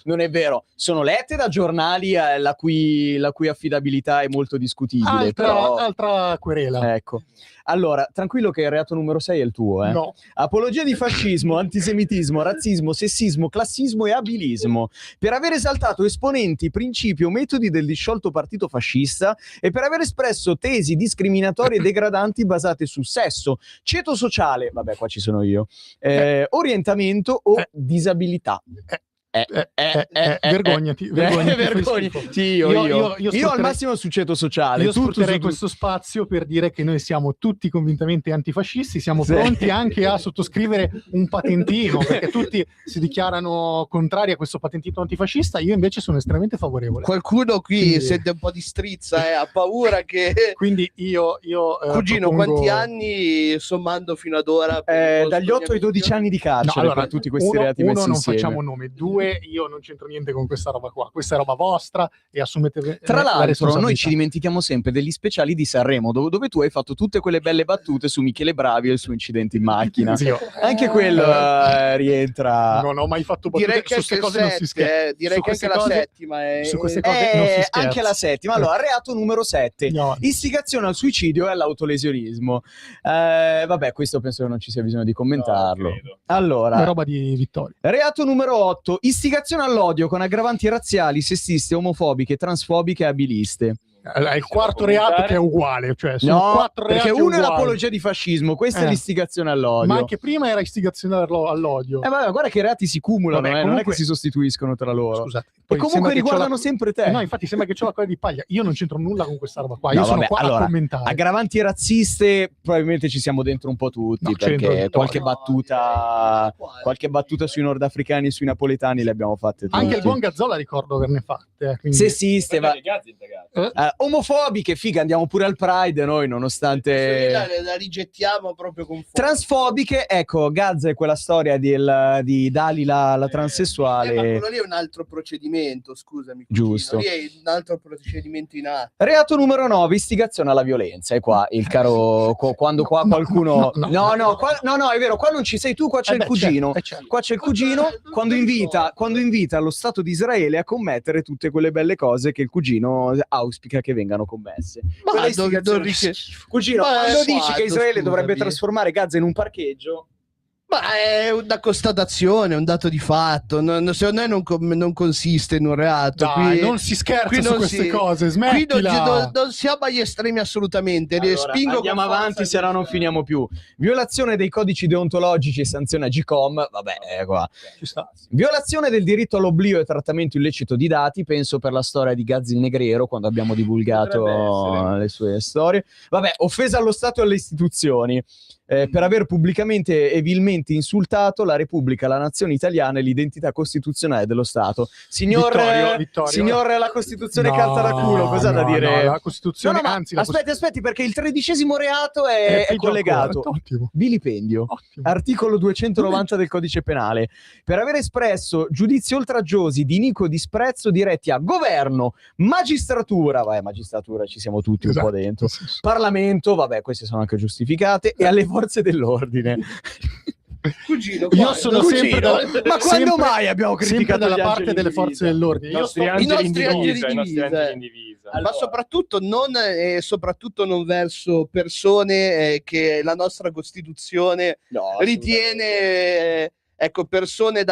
non è vero. Sono lette da giornali la cui affidabilità è molto discutibile. Altra querela. Ecco. Allora, tranquillo che il reato numero 6 è il tuo, eh? No. Apologia di fascismo, antisemitismo, razzismo, sessismo, classismo e abilismo. Per aver esaltato esponenti, principi o metodi del disciolto partito fascista e per aver espresso tesi discriminatorie e degradanti basate su sesso, ceto sociale, vabbè qua ci sono io, orientamento o disabilità. Vergognati. Sì, io al massimo sul ceto sociale. Io sfrutterei questo spazio per dire che noi siamo tutti convintamente antifascisti, siamo pronti anche a sottoscrivere un patentino, perché tutti si dichiarano contrari a questo patentino antifascista, io invece sono estremamente favorevole. Qualcuno qui sente un po' di strizza, ha paura che... Quindi io Cugino, propongo... quanti anni sommando fino ad ora? Dagli 8 ai 12 anni di carcere per tutti questi reati messi non insieme. Facciamo nome, 2, io non c'entro niente con questa roba qua, questa è roba vostra e assumete tra la l'altro noi ci dimentichiamo sempre degli speciali di Sanremo dove tu hai fatto tutte quelle belle battute su Michele Bravi e il suo incidente in macchina. Anche quello rientra. Non ho mai fatto battute. Direi che su queste cose non si scherza. Direi che anche la settima è... Su queste cose non si scherza. Anche la settima. Allora, reato numero 7, istigazione al suicidio e all'autolesionismo. Vabbè, questo penso che non ci sia bisogno di commentarlo. Allora, è roba di Vittorio. Reato numero 8, istigazione all'odio con aggravanti razziali, sessiste, omofobiche, transfobiche e abiliste. È il quarto reato che è uguale, cioè sono 4 reati perché uno uguali. è l'apologia di fascismo, questa è l'istigazione all'odio. Ma anche prima era istigazione all'odio. Vabbè, guarda che i reati si cumulano, comunque... non è che si sostituiscono tra loro. Scusate, e comunque riguardano sempre te. No, infatti sembra che c'ho la coda di paglia. Io non c'entro nulla con questa roba qua. Io sono qua a commentare. Aggravanti razziste, probabilmente ci siamo dentro un po' tutti, perché qualche battuta sui nordafricani e sui napoletani le abbiamo fatte tutti. Anche il buon Gazzola ricordo averne fatte. Quindi... Sessiste, omofobiche, figa, andiamo pure al Pride noi, nonostante... La rigettiamo proprio con forza. Transfobiche, ecco, Gazza è quella storia di Dalila, la transessuale. Ma quello lì è un altro procedimento, scusami. Giusto. Lì è un altro procedimento in atto. Reato numero 9, istigazione alla violenza. E qua il caro, quando qua qualcuno... No, è vero, qua non ci sei tu, qua c'è il cugino. Qua c'è il cugino, quando invita lo Stato di Israele a commettere tutte quelle belle cose che il cugino auspica che vengano commesse. Cugino, quando dici che Israele dovrebbe trasformare Gaza in un parcheggio, ma è una constatazione, un dato di fatto. Secondo me non consiste in un reato. Dai, non si scherza su queste cose, smettila. Non siamo agli estremi assolutamente. Allora, andiamo avanti, se no non finiamo più. Violazione dei codici deontologici e sanzione a GCOM. Vabbè, qua. Violazione del diritto all'oblio e trattamento illecito di dati. Penso per la storia di Gazzi il Negriero, quando abbiamo divulgato le sue storie. Vabbè, offesa allo Stato e alle istituzioni. Per aver pubblicamente e vilmente insultato la Repubblica, la nazione italiana e l'identità costituzionale dello Stato. Signor, la Costituzione calza da culo, cosa da dire? La Costituzione, anzi... Aspetti, perché il 13° reato è collegato. Vilipendio. Articolo 290 del Codice Penale. Per aver espresso giudizi oltraggiosi di iniquo disprezzo diretti a governo, magistratura, magistratura ci siamo tutti un po' dentro, Parlamento, queste sono anche giustificate, e alle forze dell'ordine. Cugino, io sono sempre ma quando mai abbiamo criticato dalla parte delle forze dell'ordine? I nostri angeli in divisa. Ma soprattutto non verso persone che la nostra Costituzione ritiene ecco, persone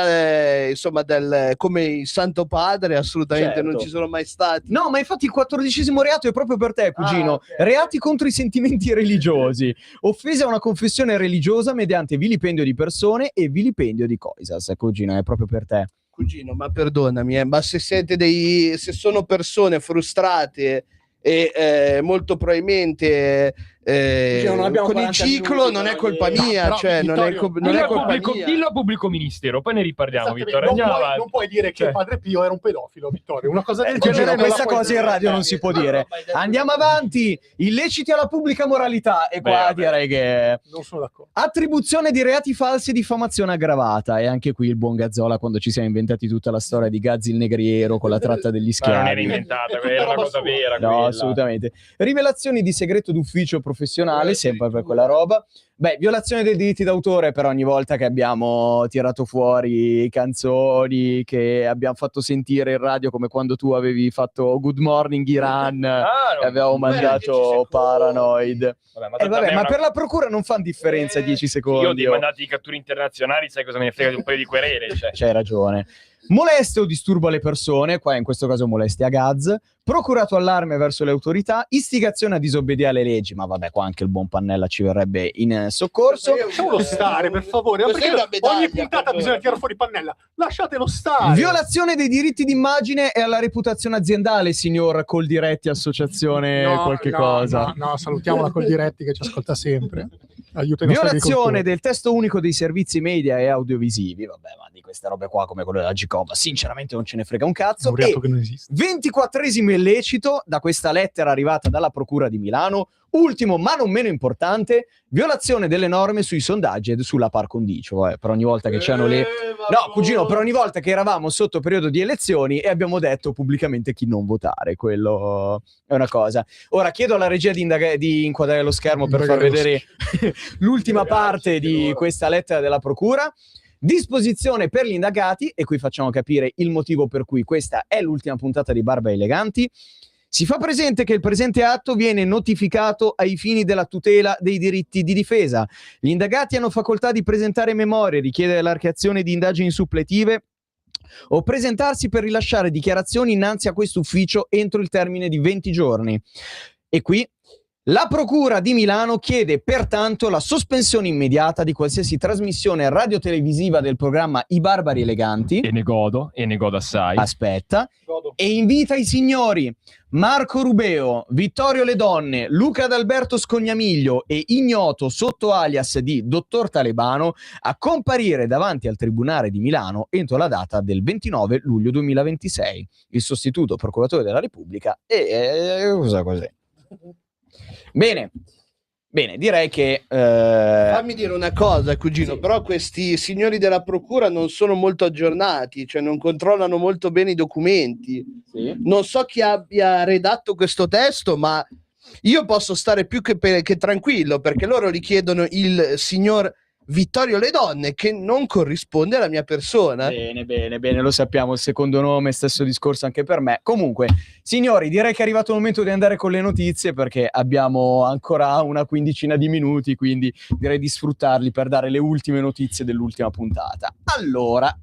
come il Santo Padre, assolutamente non ci sono mai stati. No, ma infatti il 14° reato è proprio per te, cugino. Reati contro i sentimenti religiosi. Offese a una confessione religiosa mediante vilipendio di persone e vilipendio di coisas. Cugino, è proprio per te. Cugino, ma perdonami, ma se sono persone frustrate e molto probabilmente con il ciclo non è colpa mia, cioè non è colpa mia. Dillo a pubblico ministero, poi ne riparliamo, Vittorio. Non puoi dire che Padre Pio era un pedofilo, Vittorio. Una cosa del genere. Questa cosa in radio non si può dire. Andiamo avanti. Illeciti alla pubblica moralità. E qua direi che non sono d'accordo. Attribuzione di reati falsi e diffamazione aggravata. E anche qui il buon Gazzola, quando ci siamo inventati tutta la storia di Gazzi il negriero con la tratta degli schiavi. Ma non era inventata, era una cosa vera. No, assolutamente. Rivelazioni di segreto d'ufficio professionale, sempre per quella roba. Beh, violazione dei diritti d'autore per ogni volta che abbiamo tirato fuori canzoni che abbiamo fatto sentire in radio, come quando tu avevi fatto Good Morning Iran e avevamo mandato Paranoid. Ma per la procura non fanno differenza 10 secondi. Io ho dei mandati di cattura internazionali, sai cosa me ne frega di un paio di querele? C'hai ragione. Molestia o disturbo alle persone, qua in questo caso molestia a Gaz, procurato allarme verso le autorità, istigazione a disobbedire alle leggi, ma vabbè, qua anche il buon Pannella ci verrebbe in soccorso. Lasciamolo stare, per favore, perché ogni puntata bisogna tirare fuori Pannella. Lasciatelo stare. Violazione dei diritti d'immagine e alla reputazione aziendale, signor Coldiretti Associazione cosa. No, salutiamo la Coldiretti che ci ascolta sempre. Aiuta i nostri Violazione agricoltori. del testo unico dei servizi media e audiovisivi, vabbè, ma di queste robe qua come quello della Gcom sinceramente non ce ne frega un cazzo. Un reato che non esiste. 24esimo illecito da questa lettera arrivata dalla Procura di Milano. Ultimo, ma non meno importante, violazione delle norme sui sondaggi e sulla par condicio. Per ogni volta che c'erano le... No, cugino, per ogni volta che eravamo sotto periodo di elezioni e abbiamo detto pubblicamente chi non votare, quello è una cosa. Ora chiedo alla regia di inquadrare lo schermo per far vedere l'ultima parte di questa lettera della Procura. Disposizione per gli indagati, e qui facciamo capire il motivo per cui questa è l'ultima puntata di Barba Eleganti. Si fa presente che il presente atto viene notificato ai fini della tutela dei diritti di difesa. Gli indagati hanno facoltà di presentare memorie, richiedere l'archiazione di indagini suppletive o presentarsi per rilasciare dichiarazioni innanzi a questo ufficio entro il termine di 20 giorni. E qui la Procura di Milano chiede pertanto la sospensione immediata di qualsiasi trasmissione radiotelevisiva del programma I Barbari Eleganti. E ne godo assai. Aspetta. E invita i signori Marco Rubeo, Vittorio Le Donne, Luca D'Alberto Scognamiglio e ignoto sotto alias di Dottor Talebano a comparire davanti al Tribunale di Milano entro la data del 29 luglio 2026. Il sostituto procuratore della Repubblica cosa cos'è? Bene, direi che... Fammi dire una cosa, cugino, sì. Però questi signori della procura non sono molto aggiornati, cioè non controllano molto bene i documenti. Sì. Non so chi abbia redatto questo testo, ma io posso stare più che tranquillo, perché loro richiedono il signor Vittorio Le Donne, che non corrisponde alla mia persona. Bene, lo sappiamo, il secondo nome, stesso discorso anche per me. Comunque, signori, direi che è arrivato il momento di andare con le notizie, perché abbiamo ancora una quindicina di minuti, quindi direi di sfruttarli per dare le ultime notizie dell'ultima puntata. Allora,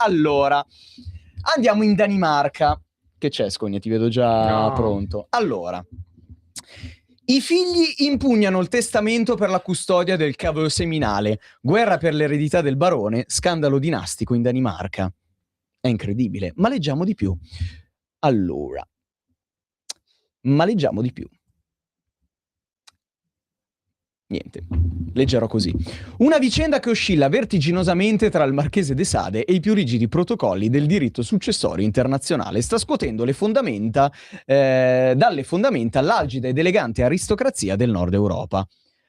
andiamo in Danimarca. Che c'è, Scogna? Ti vedo già pronto. Allora... I figli impugnano il testamento per la custodia del cavolo seminale. Guerra per l'eredità del barone, scandalo dinastico in Danimarca. È incredibile, ma leggiamo di più. Allora, leggiamo di più. Niente, leggerò così. Una vicenda che oscilla vertiginosamente tra il Marchese de Sade e i più rigidi protocolli del diritto successorio internazionale sta scuotendo le fondamenta, dalle fondamenta l'algida ed elegante aristocrazia del Nord Europa.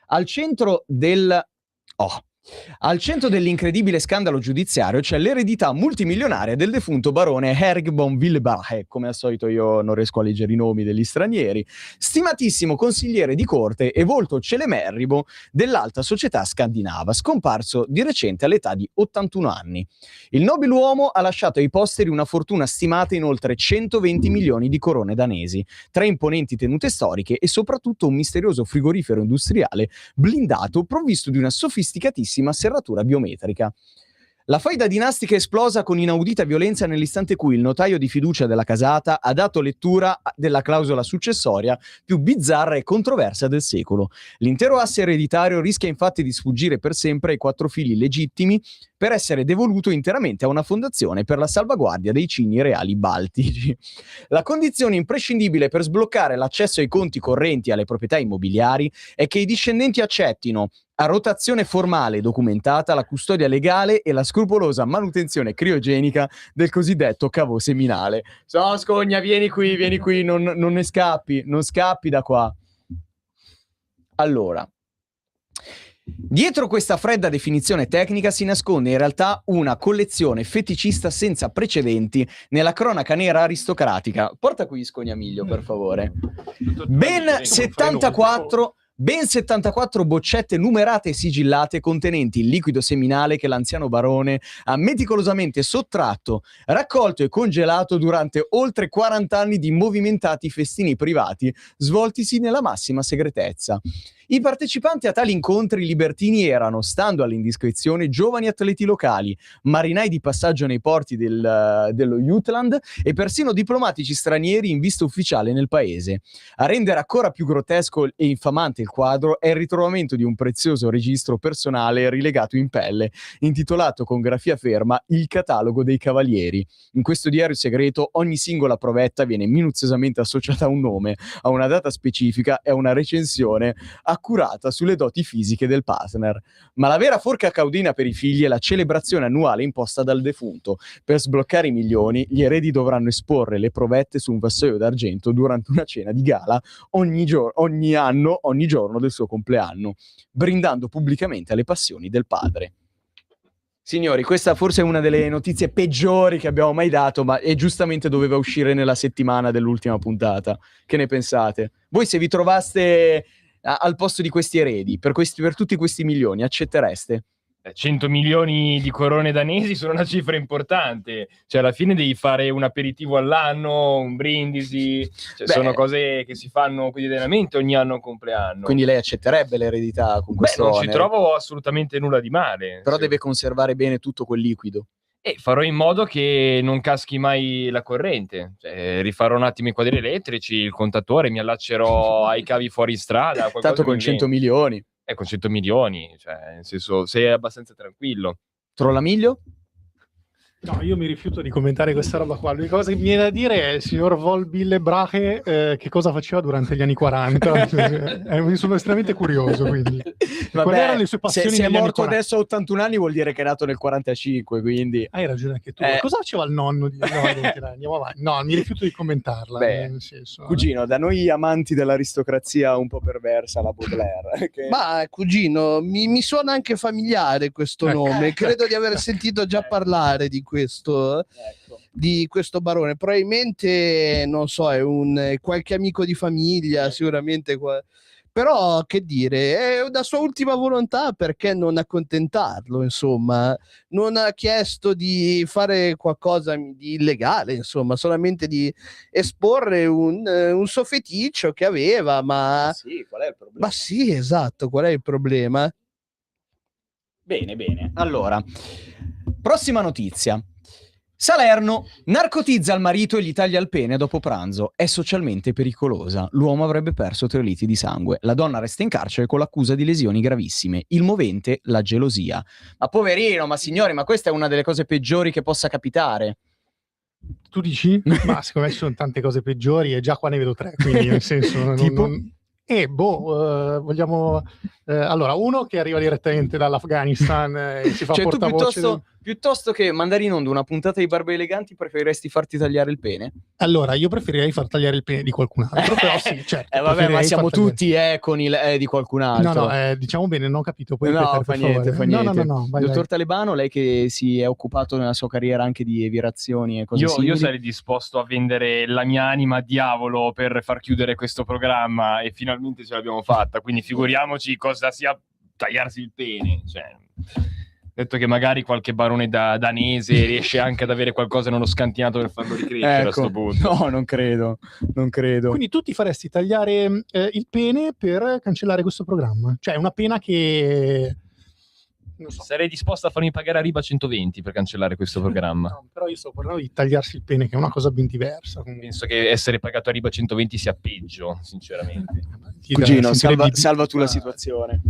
Al centro del... Al centro dell'incredibile scandalo giudiziario c'è l'eredità multimilionaria del defunto barone Erik von Willebrach, come al solito io non riesco a leggere i nomi degli stranieri, stimatissimo consigliere di corte e volto celeberrimo dell'alta società scandinava, scomparso di recente all'età di 81 anni. Il nobiluomo ha lasciato ai posteri una fortuna stimata in oltre 120 milioni di corone danesi, 3 imponenti tenute storiche e soprattutto un misterioso frigorifero industriale blindato provvisto di una sofisticatissima serratura biometrica. La faida dinastica è esplosa con inaudita violenza nell'istante cui il notaio di fiducia della casata ha dato lettura della clausola successoria più bizzarra e controversa del secolo. L'intero asse ereditario rischia infatti di sfuggire per sempre ai 4 figli legittimi per essere devoluto interamente a una fondazione per la salvaguardia dei cigni reali baltici. La condizione imprescindibile per sbloccare l'accesso ai conti correnti e alle proprietà immobiliari è che i discendenti accettino a rotazione formale e documentata la custodia legale e la scrupolosa manutenzione criogenica del cosiddetto cavò seminale. So, Scogna, vieni qui, non ne scappi, non scappi da qua. Allora, dietro questa fredda definizione tecnica si nasconde in realtà una collezione feticista senza precedenti nella cronaca nera aristocratica. Porta qui Scognamiglio, per favore. Ben 74 boccette numerate e sigillate contenenti il liquido seminale che l'anziano barone ha meticolosamente sottratto, raccolto e congelato durante oltre 40 anni di movimentati festini privati svoltisi nella massima segretezza. I partecipanti a tali incontri libertini erano, stando alle indiscrezioni, giovani atleti locali, marinai di passaggio nei porti dello Jutland e persino diplomatici stranieri in vista ufficiale nel paese. A rendere ancora più grottesco e infamante il quadro è il ritrovamento di un prezioso registro personale rilegato in pelle, intitolato con grafia ferma Il catalogo dei cavalieri. In questo diario segreto ogni singola provetta viene minuziosamente associata a un nome, a una data specifica e a una recensione accurata sulle doti fisiche del partner. Ma la vera forca caudina per i figli è la celebrazione annuale imposta dal defunto. Per sbloccare i milioni, gli eredi dovranno esporre le provette su un vassoio d'argento durante una cena di gala ogni giorno del suo compleanno, brindando pubblicamente alle passioni del padre. Signori, questa forse è una delle notizie peggiori che abbiamo mai dato, ma giustamente doveva uscire nella settimana dell'ultima puntata. Che ne pensate? Voi se vi trovaste al posto di questi eredi, per tutti questi milioni, accettereste? 100 milioni di corone danesi sono una cifra importante, cioè alla fine devi fare un aperitivo all'anno, un brindisi, cioè sono cose che si fanno quotidianamente ogni anno a un compleanno. Quindi lei accetterebbe l'eredità con questo non onere? ci trovo assolutamente nulla di male. Però deve conservare bene tutto quel liquido. E farò in modo che non caschi mai la corrente, cioè, rifarò un attimo i quadri elettrici, il contatore, mi allaccerò ai cavi fuori strada. Tanto con 100 milioni. Con 100 milioni, cioè, nel senso, sei abbastanza tranquillo. Trollamiglio? No, io mi rifiuto di commentare questa roba qua. L'unica cosa che mi viene da dire è il signor Von Willebrach che cosa faceva durante gli anni 40. Sono estremamente curioso, quindi. Quali erano le sue passioni se è negli anni morto 40? adesso a 81 anni vuol dire che è nato nel 45, quindi... Hai ragione anche tu. Cosa faceva il nonno di... No, andiamo avanti. No, mi rifiuto di commentarla. Nel senso, cugino, da noi amanti dell'aristocrazia un po' perversa, la Baudelaire. Ma cugino, mi suona anche familiare questo nome. Credo di aver sentito già parlare di questo, di questo barone. Probabilmente, non so, è qualche amico di famiglia, sicuramente. Però, che dire, è una sua ultima volontà, perché non accontentarlo, insomma. Non ha chiesto di fare qualcosa di illegale, insomma, solamente di esporre un suo feticcio che aveva, ma... Sì, qual è il problema? Ma sì, esatto, qual è il problema? Bene. Allora, prossima notizia. Salerno narcotizza il marito e gli taglia il pene dopo pranzo. È socialmente pericolosa. L'uomo avrebbe perso 3 litri di sangue. La donna resta in carcere con l'accusa di lesioni gravissime. Il movente, la gelosia. Ma poverino, ma signori, ma questa è una delle cose peggiori che possa capitare. Tu dici? Ma secondo me ci sono tante cose peggiori e già qua ne vedo 3, quindi nel senso... Tipo? Vogliamo... allora, uno che arriva direttamente dall'Afghanistan e si fa portavoce... piuttosto che mandare in onda una puntata di Barbe Eleganti, preferiresti farti tagliare il pene? Allora, io preferirei far tagliare il pene di qualcun altro, però sì, certo. Vabbè, ma preferirei siamo far tagliare. tutti con il di qualcun altro. No, diciamo bene, non ho capito. Puoi No, ripetere, fa per niente, favore? fa niente. No, vai, Dottor vai. Talebano, lei che si è occupato nella sua carriera anche di evirazioni e cose Io simili. sarei disposto a vendere la mia anima a diavolo per far chiudere questo programma e finalmente ce l'abbiamo fatta, quindi figuriamoci cosa sia tagliarsi il pene. Cioè, detto che magari qualche barone danese riesce anche ad avere qualcosa nello scantinato per farlo ricrescere a sto punto. No, non credo. Quindi tu ti faresti tagliare il pene per cancellare questo programma? Cioè, una pena che... Non so. Sarei disposto a farmi pagare a riba 120 per cancellare questo programma. No, però io sto parlando di tagliarsi il pene, che è una cosa ben diversa. Penso che essere pagato a riba 120 sia peggio, sinceramente. Cugino, salva tu la situazione.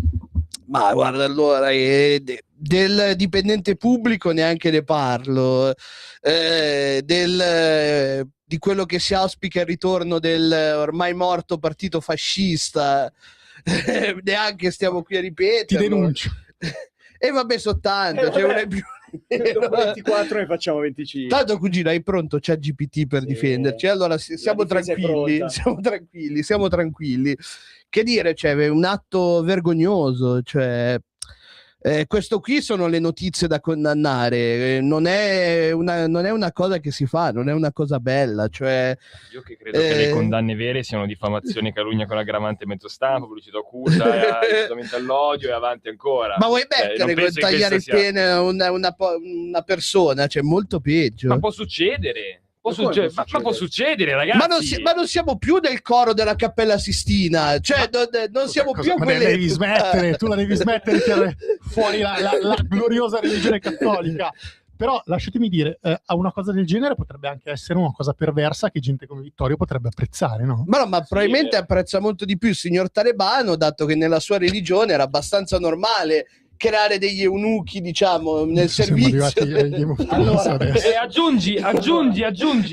Ma guarda, allora, del dipendente pubblico neanche ne parlo, di quello che si auspica il ritorno del ormai morto partito fascista, neanche stiamo qui a ripetere. Ti denuncio. E vabbè, soltanto, cioè uno è più... Dopo 24 ne facciamo 25. Tanto, cugino, hai pronto ChatGPT per difenderci? Allora siamo tranquilli. Che dire, cioè, è un atto vergognoso, cioè... questo qui sono le notizie da condannare, non è una cosa che si fa, non è una cosa bella, cioè... Io che credo che le condanne vere siano diffamazione, calunnia con aggravante mezzo stampa, pubblicità occulta, incitamento all'odio e avanti ancora. Ma vuoi mettere tagliare il pene a una persona? Cioè, molto peggio. Ma può succedere. Ma può succedere, ragazzi. Ma non siamo più nel coro della Cappella Sistina, cioè non siamo più a quelle... devi smettere, tu la devi smettere, tirare fuori la gloriosa religione cattolica. Però lasciatemi dire, a una cosa del genere potrebbe anche essere una cosa perversa che gente come Vittorio potrebbe apprezzare, no? Ma probabilmente apprezza molto di più il signor Talebano, dato che nella sua religione era abbastanza normale creare degli eunuchi, diciamo, nel servizio. Allora, aggiungi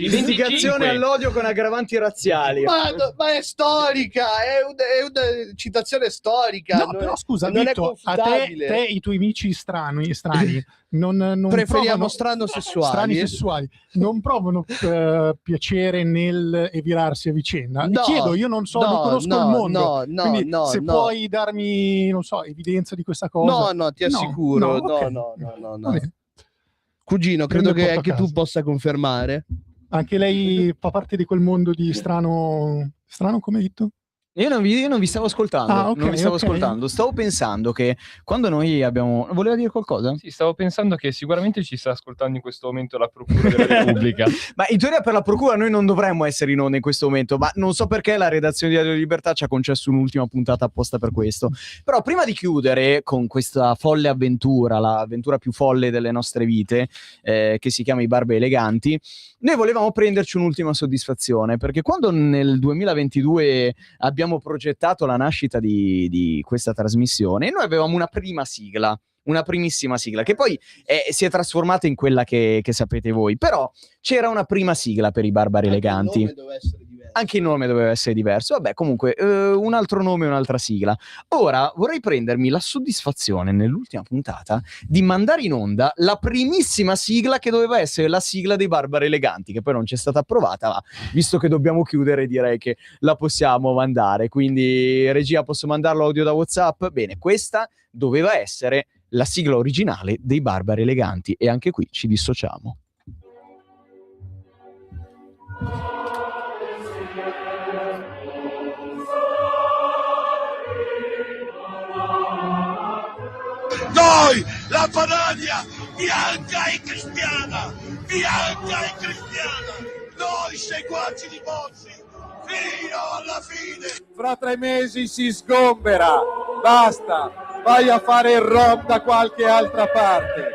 Istigazione all'odio con aggravanti razziali. Ma è storica, è una citazione storica. No, però scusa, non Vito, è confutabile. a te e i tuoi amici strani non preferiamo strani sessuali. sessuali non provano piacere nel evirarsi a vicenda. No, chiedo, io non conosco il mondo, quindi se no. puoi darmi, non so, evidenza di questa cosa. No, ti assicuro, no. Cugino, credo che anche tu possa confermare. Anche lei fa parte di quel mondo di strano come detto? Io non vi stavo ascoltando. Ok, non vi stavo ok. ascoltando. Stavo pensando che quando noi abbiamo... Voleva dire qualcosa? Sì, stavo pensando che sicuramente ci sta ascoltando in questo momento la Procura della Repubblica. Ma in teoria per la procura noi non dovremmo essere in onda in questo momento, ma non so perché la redazione di Radio Libertà ci ha concesso un'ultima puntata apposta per questo. Però prima di chiudere con questa folle avventura, l'avventura più folle delle nostre vite, che si chiama I Barbe Eleganti, noi volevamo prenderci un'ultima soddisfazione, perché quando nel 2022 abbiamo progettato la nascita di questa trasmissione, noi avevamo una primissima sigla, che poi si è trasformata in quella che sapete voi, però c'era una prima sigla per I Barbari Eleganti. Anche il nome doveva essere diverso. Vabbè, comunque, un altro nome e un'altra sigla. Ora vorrei prendermi la soddisfazione nell'ultima puntata di mandare in onda la primissima sigla che doveva essere la sigla dei Barbari Eleganti, che poi non c'è stata approvata, ma visto che dobbiamo chiudere direi che la possiamo mandare. Quindi, regia, posso mandarlo audio da WhatsApp? Bene, questa doveva essere la sigla originale dei Barbari Eleganti e anche qui ci dissociamo. Noi, la Padania, bianca e cristiana, noi seguaci di Bossi, fino alla fine. Fra 3 mesi si sgombera, basta, vai a fare il rom da qualche altra parte.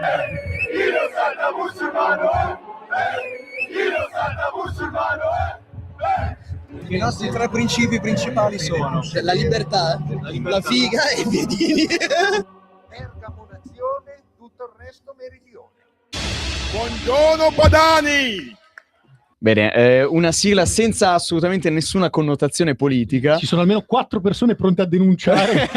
Io sono musulmano, io sono musulmano, I nostri 3 principi principali sono la libertà, la figa e i piedini. Bergamo nazione, tutto il resto meridione. Buongiorno Padani! Bene, una sigla senza assolutamente nessuna connotazione politica. Ci sono almeno 4 persone pronte a denunciare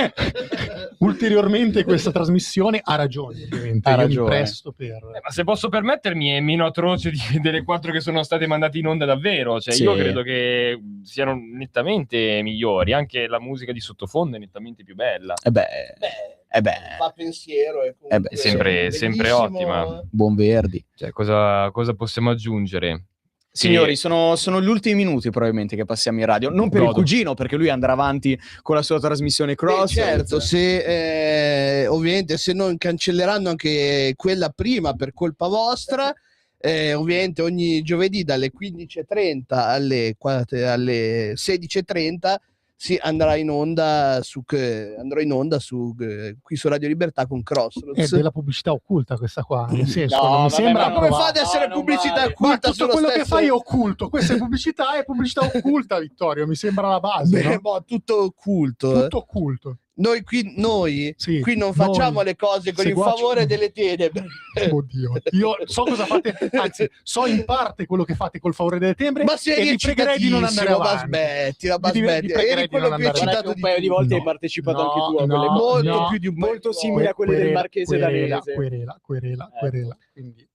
ulteriormente questa trasmissione. Ha ragione, ovviamente. Ha Io ragione. mi presto per... Ma se posso permettermi, è meno atroce delle 4 che sono state mandate in onda davvero. Cioè, Sì. io credo che siano nettamente migliori. Anche la musica di sottofondo è nettamente più bella. Fa pensiero e comunque È sempre bellissimo. ottima. Buon Verdi. Cioè, cosa possiamo aggiungere? Signori, sono gli ultimi minuti probabilmente che passiamo in radio. Non per il Godo. cugino, perché lui andrà avanti con la sua trasmissione Cross. Certo, se ovviamente se non cancelleranno anche quella prima per colpa vostra, ovviamente ogni giovedì dalle 15:30 alle 16:30 andrà in onda qui su Radio Libertà con È Crossroads. della pubblicità occulta questa qua, nel senso, No, non mi vabbè, sembra ma come approvato. fate a essere pubblicità Ma occulta tutto sullo quello che stesso- fai è occulto, questa è pubblicità occulta, Vittorio, mi sembra la base. Beh, no? boh, tutto occulto. Tutto occulto. Noi qui non noi, facciamo le cose con il seguaci- favore delle tenebre. Oddio, io so cosa fate, anzi, so in parte quello che fate col favore delle tenebre Ma sei e vi pregherei di non andare eccitantissimo, avanti. ma smetti. Vi pregherei Eri di quello non più andare eccitato avanti. di tutti. volte hai No. partecipato No, anche tu a no, quelle cose. molto no. più di un Molto simili a quelle del Marchese danese. Querela. Quindi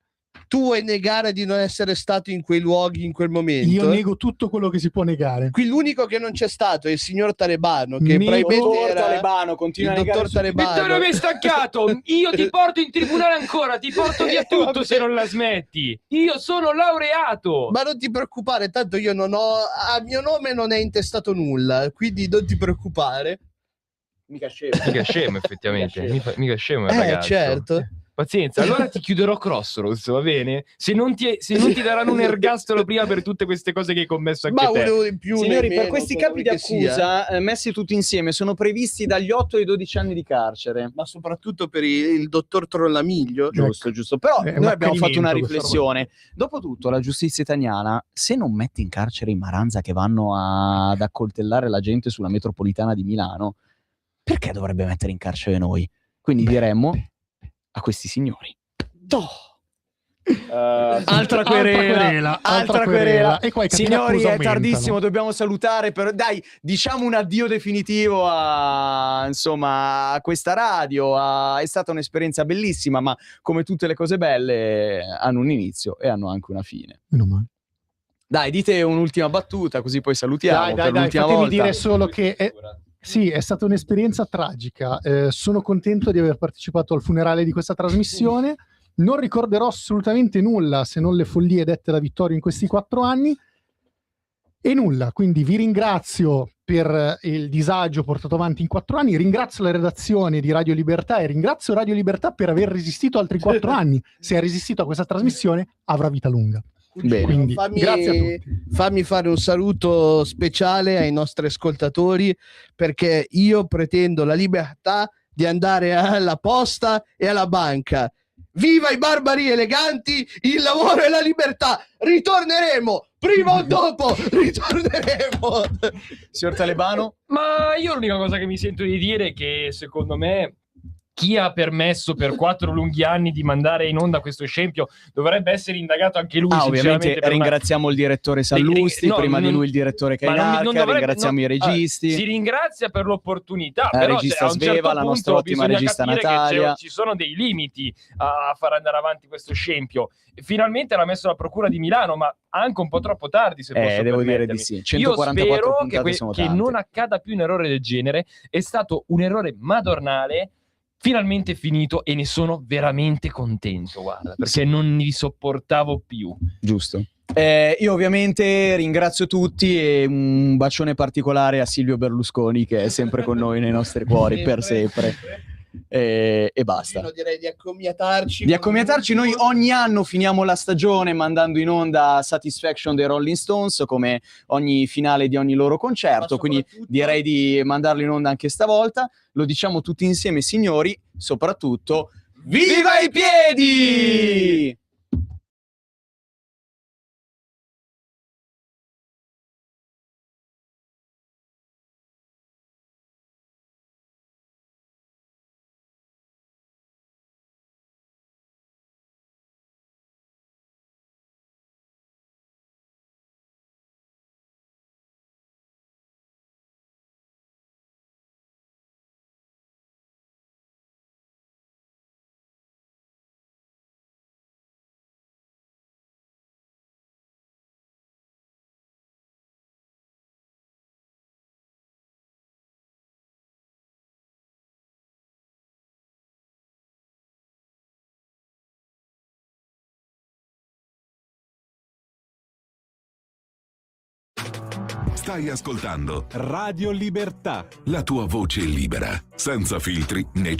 Tu vuoi negare di non essere stato in quei luoghi in quel momento? io nego tutto quello che si può negare. Qui l'unico che non c'è stato è il signor Talebano, che Nego- probabilmente Dottor era Talebano, continua il a negare dottor su- Talebano. Vittorio mi hai staccato. Io ti porto in tribunale ancora. Ti porto via tutto Vabbè. se non la smetti. Io sono laureato. Ma non ti preoccupare, tanto io non ho a mio nome non è intestato nulla, quindi non ti preoccupare. Mica scemo. Mica scemo, effettivamente. Mica scemo il Eh, ragazzo. certo. Pazienza, allora ti chiuderò Crossroads, va bene? Se non ti daranno un ergastolo prima per tutte queste cose che hai commesso anche Ma te. volevo di più. Signori, nemmeno, per questi quello capi di che sia. accusa messi tutti insieme sono previsti dagli 8 ai 12 anni di carcere. Ma soprattutto per il dottor Trollamiglio. Giusto. Però È un noi abbiamo fatto una accanimento questa riflessione. Dopotutto, la giustizia italiana, se non mette in carcere i Maranza che vanno ad accoltellare la gente sulla metropolitana di Milano, perché dovrebbe mettere in carcere noi? Quindi diremmo a questi signori: altra querela. E qua i capi Signori, d'accusa è aumentano. tardissimo, dobbiamo salutare. Dai, diciamo un addio definitivo a questa radio. È stata un'esperienza bellissima, ma come tutte le cose belle hanno un inizio e hanno anche una fine. Meno male. Dai, dite un'ultima battuta, così poi salutiamo per Dai, l'ultima fatemi volta. dire solo che sì, è stata un'esperienza tragica. Sono contento di aver partecipato al funerale di questa trasmissione. Non ricorderò assolutamente nulla se non le follie dette da Vittorio in questi 4 anni. E nulla, quindi vi ringrazio per il disagio portato avanti in 4 anni, ringrazio la redazione di Radio Libertà e ringrazio Radio Libertà per aver resistito altri 4 anni. Se ha resistito a questa trasmissione avrà vita lunga. Bene. Quindi grazie a tutti. Fammi fare un saluto speciale ai nostri ascoltatori, perché io pretendo la libertà di andare alla posta e alla banca. Viva i barbari eleganti, il lavoro e la libertà! Ritorneremo! Prima o dopo ritorneremo! Signor Talebano? Ma io l'unica cosa che mi sento di dire è che secondo me chi ha permesso per 4 lunghi anni di mandare in onda questo scempio dovrebbe essere indagato anche lui. Ovviamente sinceramente, per una- ringraziamo il direttore Sallusti, no, prima di non- lui il direttore ma non Cainarca, dovrebbe- ringraziamo i registi. si ringrazia per l'opportunità, La però regista a un certo Sveva, la punto nostra ottima bisogna regista capire che Natalia. ci sono dei limiti a far andare avanti questo scempio. Finalmente l'ha messo la procura di Milano, ma anche un po' troppo tardi, se posso Devo dire permettermi. di sì. Io 144 spero puntate sono che tante. non accada più un errore del genere. È stato un errore madornale, finalmente finito, e ne sono veramente contento, guarda, perché non li sopportavo più. Giusto. Io ovviamente ringrazio tutti e un bacione particolare a Silvio Berlusconi, che è sempre con noi nei nostri cuori per sempre. E basta. Io direi di accomiatarci. Di accomiatarci, noi ogni anno finiamo la stagione mandando in onda Satisfaction dei Rolling Stones, come ogni finale di ogni loro concerto, quindi direi di mandarlo in onda anche stavolta. Lo diciamo tutti insieme, signori, soprattutto viva i piedi! Stai ascoltando Radio Libertà. la tua voce libera, senza filtri né